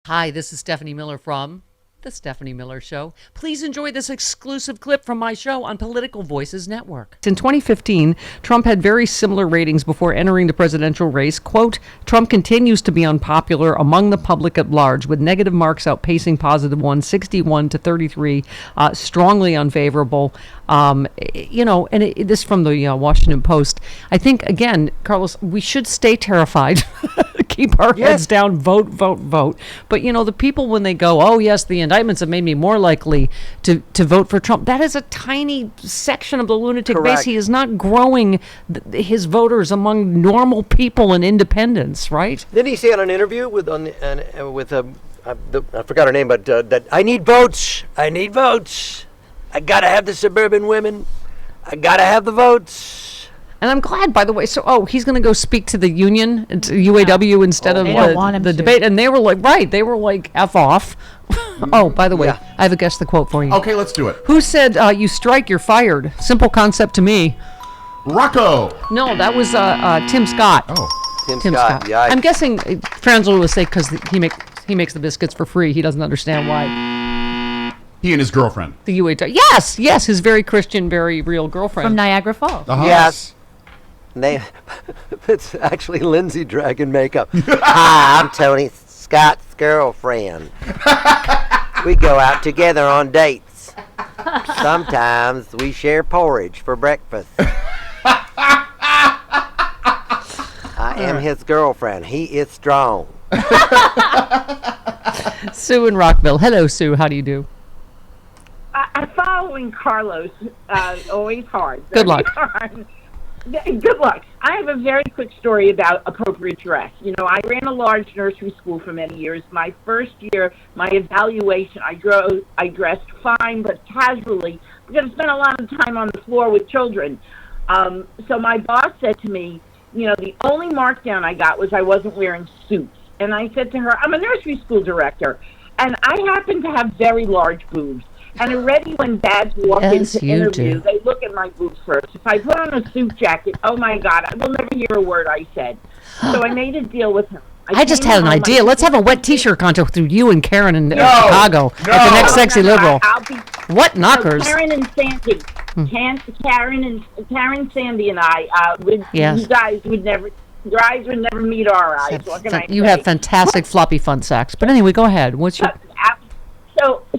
Hi, this is Stephanie Miller from The Stephanie Miller Show. Please enjoy this exclusive clip from my show on Political Voices Network. In 2015, Trump had very similar ratings before entering the presidential race. Quote, Trump continues to be unpopular among the public at large, with negative marks outpacing positive ones, 61 to 33, strongly unfavorable. This from the Washington Post. I think, again, Carlos, we should stay terrified. Keep our heads down, vote, vote, vote. But, the people, when they go, oh, yes, the indictments have made me more likely to vote for Trump, that is a tiny section of the lunatic base. He is not growing his voters among normal people and independents, right? Didn't he say on an interview with I forgot her name, but that I need votes. I need votes. I got to have the suburban women. I got to have the votes. And I'm glad, by the way. So, he's going to go speak to the union, to UAW, instead of the debate. And they were like, F off. By the way, I have a guess the quote for you. Okay, let's do it. Who said, you strike, you're fired? Simple concept to me. Rocco. No, that was Tim Scott. Oh, Tim Scott. Yeah, I'm guessing Franzel would say because he makes the biscuits for free. He doesn't understand why. He and his girlfriend. The UAW. Yes, his very Christian, very real girlfriend. From Niagara Falls. Uh-huh. Yes. It's actually Lindsay Dragon makeup. Hi, I'm Tony Scott's girlfriend. We go out together on dates. Sometimes we share porridge for breakfast. I am his girlfriend. He is strong. Sue in Rockville. Hello, Sue. How do you do? I'm following Carlos. Always hard. Good luck. Good luck. I have a very quick story about appropriate dress. I ran a large nursery school for many years. My first year, my evaluation, I dressed fine but casually because I spent a lot of time on the floor with children. So my boss said to me, the only markdown I got was I wasn't wearing suits. And I said to her, I'm a nursery school director, and I happen to have very large boobs. And already when dads walk into interview, they look at my boobs first. If I put on a suit jacket, oh my God, I will never hear a word I said. So I made a deal with him. I just had an idea. Let's have a wet T-shirt contest through you and Karen in Chicago at the next Sexy Liberal. What knockers? Karen and Sandy. Karen, Sandy, and I. You guys would never. Your eyes would never meet our eyes. What can I say? You have fantastic floppy fun sacks. But anyway, go ahead. What's your...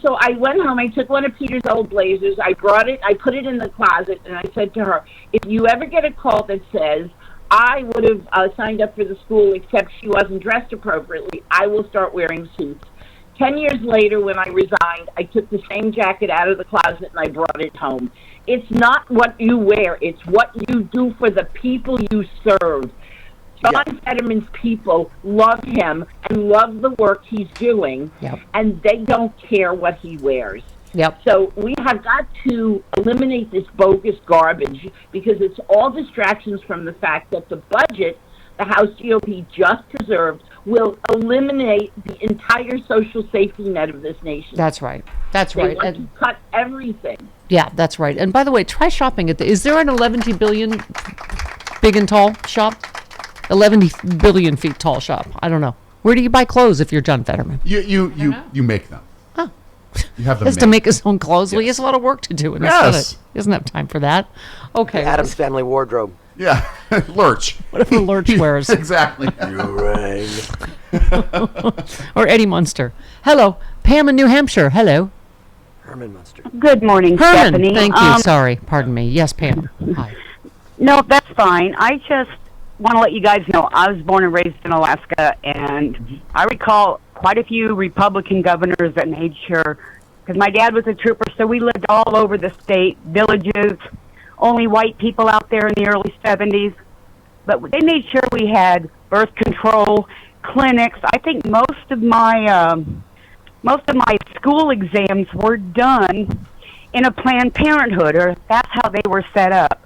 So I went home, I took one of Peter's old blazers, I brought it, I put it in the closet, and I said to her, if you ever get a call that says, I would have signed up for the school except she wasn't dressed appropriately, I will start wearing suits. 10 years later, when I resigned, I took the same jacket out of the closet and I brought it home. It's not what you wear, it's what you do for the people you serve. John Fetterman's people love him and love the work he's doing, and they don't care what he wears. So we have got to eliminate this bogus garbage because it's all distractions from the fact that the budget the House GOP just preserved will eliminate the entire social safety net of this nation. That's right. They want to cut everything. Yeah, that's right. And by the way, try shopping at is there an 11 billion big and tall shop? 11 billion feet tall shop. I don't know. Where do you buy clothes if you're John Fetterman? You make them. Oh. You have them He has to make his own clothes. Well, he has a lot of work to do in the Senate. He doesn't have time for that. Okay. Adam's family wardrobe. Yeah. Lurch. Whatever Lurch wears. Exactly. You're right. Or Eddie Munster. Hello. Pam in New Hampshire. Hello. Herman Munster. Good morning, Herman. Stephanie. Thank you. Sorry. Pardon me. Yes, Pam. Hi. No, that's fine. I just want to let you guys know I was born and raised in Alaska, and I recall quite a few Republican governors that made sure, because my dad was a trooper, so we lived all over the state, villages, only white people out there in the early 70s, but they made sure we had birth control clinics. I think most of my school exams were done in a Planned Parenthood, or that's how they were set up.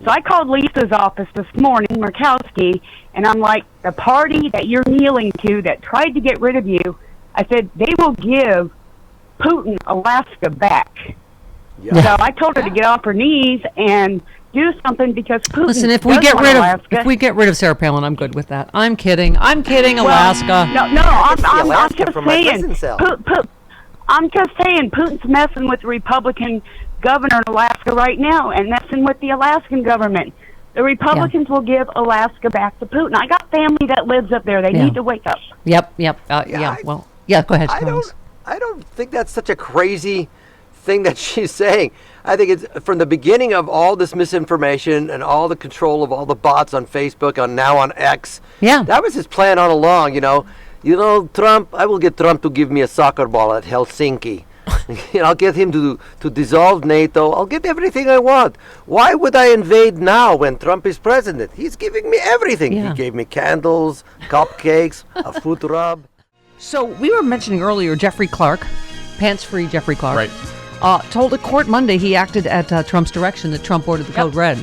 So I called Lisa's office this morning, Murkowski, and I'm like, the party that you're kneeling to that tried to get rid of you, I said, they will give Putin Alaska back. So I told her to get off her knees and do something because Putin Listen, if we does get want rid of Alaska. Sarah Palin, I'm good with that. I'm kidding, Alaska. No, I'm Alaska just from my saying. prison cell. I'm just saying, Putin's messing with the Republican governor in Alaska right now, and messing with the Alaskan government. The Republicans will give Alaska back to Putin. I got family that lives up there. They need to wake up. Yep. Go ahead. I don't think that's such a crazy thing that she's saying. I think it's from the beginning of all this misinformation and all the control of all the bots on Facebook, now on X. Yeah. That was his plan all along, Trump, I will get Trump to give me a soccer ball at Helsinki. I'll get him to dissolve NATO. I'll get everything I want. Why would I invade now when Trump is president? He's giving me everything. Yeah. He gave me candles, cupcakes, a foot rub. So we were mentioning earlier Jeffrey Clark, pants-free Jeffrey Clark. Right. Told a court Monday he acted at Trump's direction, that Trump ordered the code red.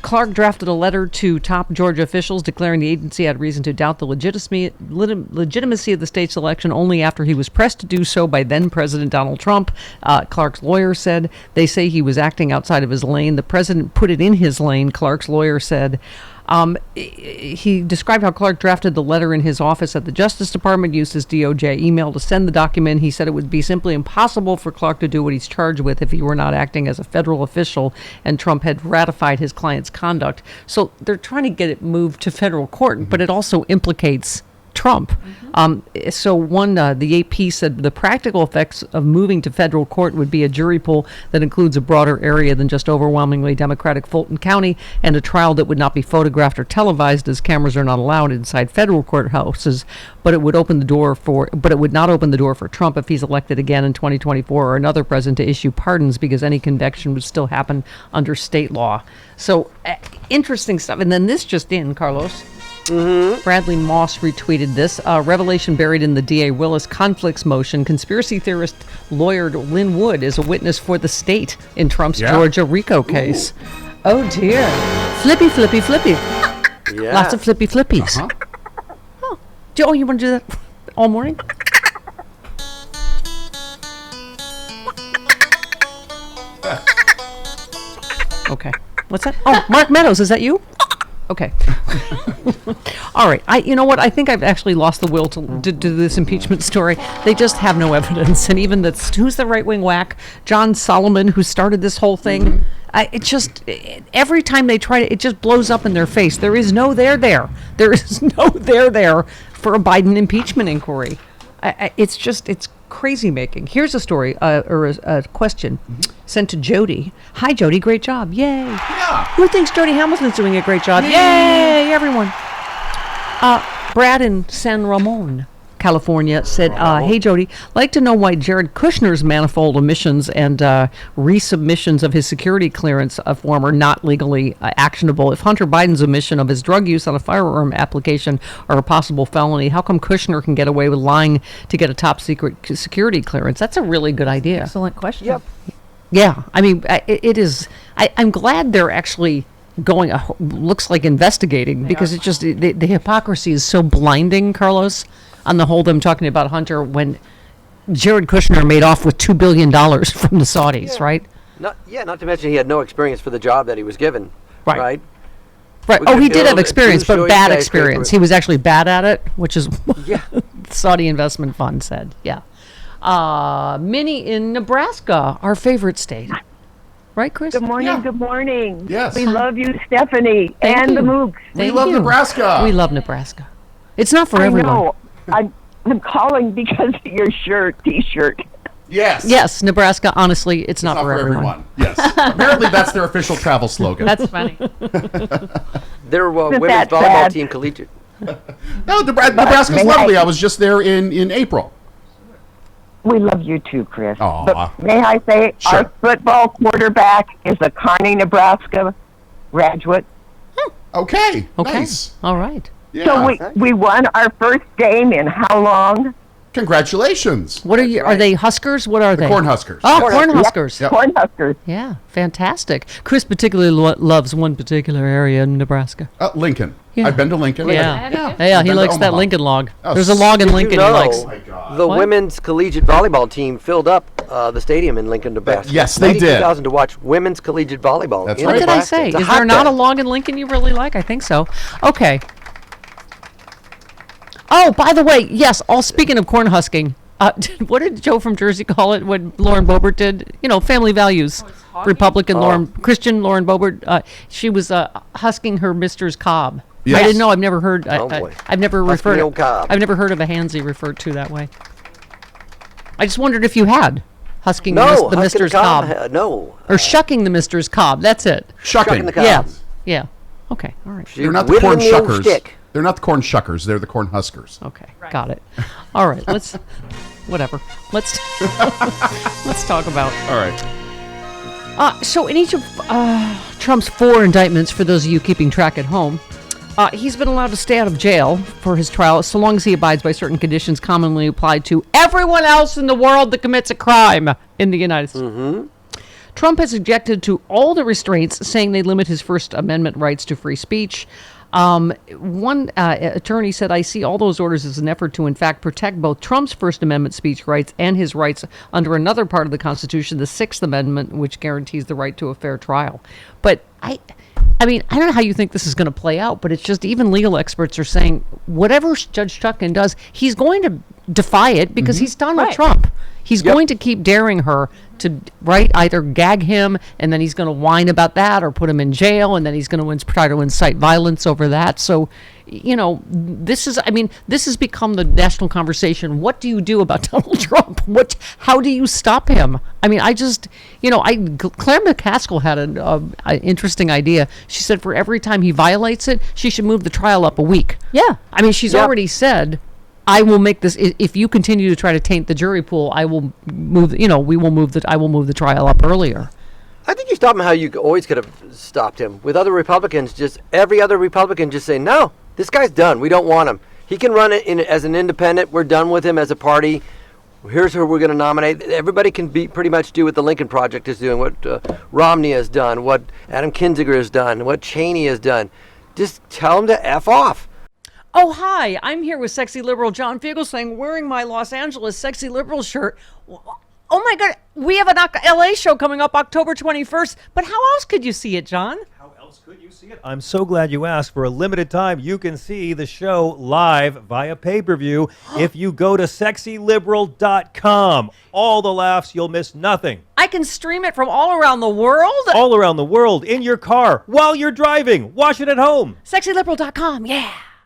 Clark drafted a letter to top Georgia officials declaring the agency had reason to doubt the legitimacy of the state's election only after he was pressed to do so by then-President Donald Trump. Clark's lawyer said they say he was acting outside of his lane. The president put it in his lane, Clark's lawyer said. He described how Clark drafted the letter in his office at the Justice Department, used his DOJ email to send the document. He said it would be simply impossible for Clark to do what he's charged with if he were not acting as a federal official, and Trump had ratified his client's conduct. So they're trying to get it moved to federal court, but it also implicates Trump. The AP said the practical effects of moving to federal court would be a jury pool that includes a broader area than just overwhelmingly Democratic Fulton County, and a trial that would not be photographed or televised, as cameras are not allowed inside federal courthouses. But it would not open the door for Trump if he's elected again in 2024 or another president to issue pardons, because any conviction would still happen under state law. So interesting stuff. And then this just in, Carlos. Bradley Moss retweeted this. Revelation buried in the D.A. Willis conflicts motion. Conspiracy theorist lawyer Lynn Wood is a witness for the state in Trump's Georgia RICO case. Ooh. Oh, dear. Flippy. Yeah. Lots of flippies. Oh, you want to do that all morning? Okay. What's that? Oh, Mark Meadows, is that you? Okay. All right. You know what? I think I've actually lost the will to do this impeachment story. They just have no evidence. And even who's the right-wing whack? John Solomon, who started this whole thing. Every time they try to, it just blows up in their face. There is no there. There is no there for a Biden impeachment inquiry. It's crazy making. Here's a story, or a question sent to Jody. Hi, Jody. Great job. Yay. Yeah. Who thinks Jody Hamilton's doing a great job? Yay, everyone. Brad in San Ramon, California said, hey, Jody, like to know why Jared Kushner's manifold omissions and resubmissions of his security clearance form are not legally actionable. If Hunter Biden's omission of his drug use on a firearm application are a possible felony, how come Kushner can get away with lying to get a top secret security clearance? That's a really good idea. Excellent question. Yep. Yeah, I mean, it is. I'm glad they're actually going. Looks like investigating, because it's just the hypocrisy is so blinding, Carlos. On the whole, them talking about Hunter when Jared Kushner made off with $2 billion from the Saudis, right? Not to mention he had no experience for the job that he was given. Right. Oh, he did have experience, but bad experience. He was actually bad at it, which is what the Saudi investment fund said. Yeah. Minnie in Nebraska, our favorite state. Right, Chris? Good morning, Good morning. Yes. We love you, Stephanie, and the Mooks. We love Nebraska. We love Nebraska. It's not for I everyone. know. I'm calling because of your T-shirt. Yes. Yes, Nebraska, honestly, it's not for everyone. Yes. Apparently that's their official travel slogan. That's funny. Their women's that volleyball sad? team collegiate. No, Nebraska's lovely. I was just there in April. We love you too, Chris. Aw. But may I say, Sure. our football quarterback is a Kearney, Nebraska graduate. Okay. Nice. All right. Yeah. So we won our first game in how long? Congratulations. What are you? Are they Huskers? What are they? Cornhuskers. Oh, Cornhuskers. Yep. Cornhuskers. Yeah, fantastic. Chris particularly loves one particular area in Nebraska. Lincoln. Yeah. I've been to Lincoln. Yeah, he I've been likes to that Omaha. Lincoln log. Oh, There's a log in Did you Lincoln he know likes. Oh my God. The What? women's collegiate volleyball team filled up the stadium in Lincoln, Nebraska. Yes, they did. 92,000 to watch women's collegiate volleyball. That's in right. What did I Nebraska. say? It's a Is there not a hotbed. log in Lincoln you really like? I think so. Okay. Oh, by the way, yes. All speaking of corn husking, what did Joe from Jersey call it when Lauren Boebert did? Family values. Republican Christian Lauren Boebert. She was husking her Mister's cob. Yes. I didn't know. I've never heard. boy. I've never Husking referred. the old cob. I've never heard of a handsy referred to that way. I just wondered if you had husking No, the husking Mister's the cob. No. Or shucking the Mister's cob. That's it. Shucking. the cob. Yeah. Yeah. Okay. All right. They're not the Whittling corn the old shuckers. stick. They're not the corn shuckers. They're the corn huskers. Okay. Got it. All right. Let's. Whatever. Let's. Let's talk about. All right. So in each of Trump's 4 indictments, for those of you keeping track at home, he's been allowed to stay out of jail for his trial so long as he abides by certain conditions commonly applied to everyone else in the world that commits a crime in the United States. Mm-hmm. Trump has objected to all the restraints, saying they limit his First Amendment rights to free speech. One attorney said, I see all those orders as an effort to, in fact, protect both Trump's First Amendment speech rights and his rights under another part of the Constitution, the Sixth Amendment, which guarantees the right to a fair trial. But I mean, I don't know how you think this is going to play out, but it's just even legal experts are saying whatever Judge Chutkan does, he's going to defy it because he's done with Trump. He's going to keep daring her to either gag him and then he's going to whine about that, or put him in jail, and then he's going to try to incite violence over that. So, this has become the national conversation. What do you do about Donald Trump? How do you stop him? I mean, Claire McCaskill had an interesting idea. She said for every time he violates it, she should move the trial up a week. Yeah. I mean, she's already said, I will make this. If you continue to try to taint the jury pool, I will move. I will move the trial up earlier. I think you stop him how you always could have stopped him. With other Republicans, every other Republican just say, no, this guy's done. We don't want him. He can run it as an independent. We're done with him as a party. Here's who we're going to nominate. Everybody can pretty much do what the Lincoln Project is doing, what Romney has done, what Adam Kinzinger has done, what Cheney has done. Just tell him to F off. Oh, hi. I'm here with sexy liberal John Fugelsang wearing my Los Angeles sexy liberal shirt. Oh, my God. We have an LA show coming up October 21st. But how else could you see it, John? How else could you see it? I'm so glad you asked. For a limited time, you can see the show live via pay-per-view if you go to sexyliberal.com. All the laughs, you'll miss nothing. I can stream it from all around the world? All around the world, in your car, while you're driving. Watch it at home. Sexyliberal.com, yeah.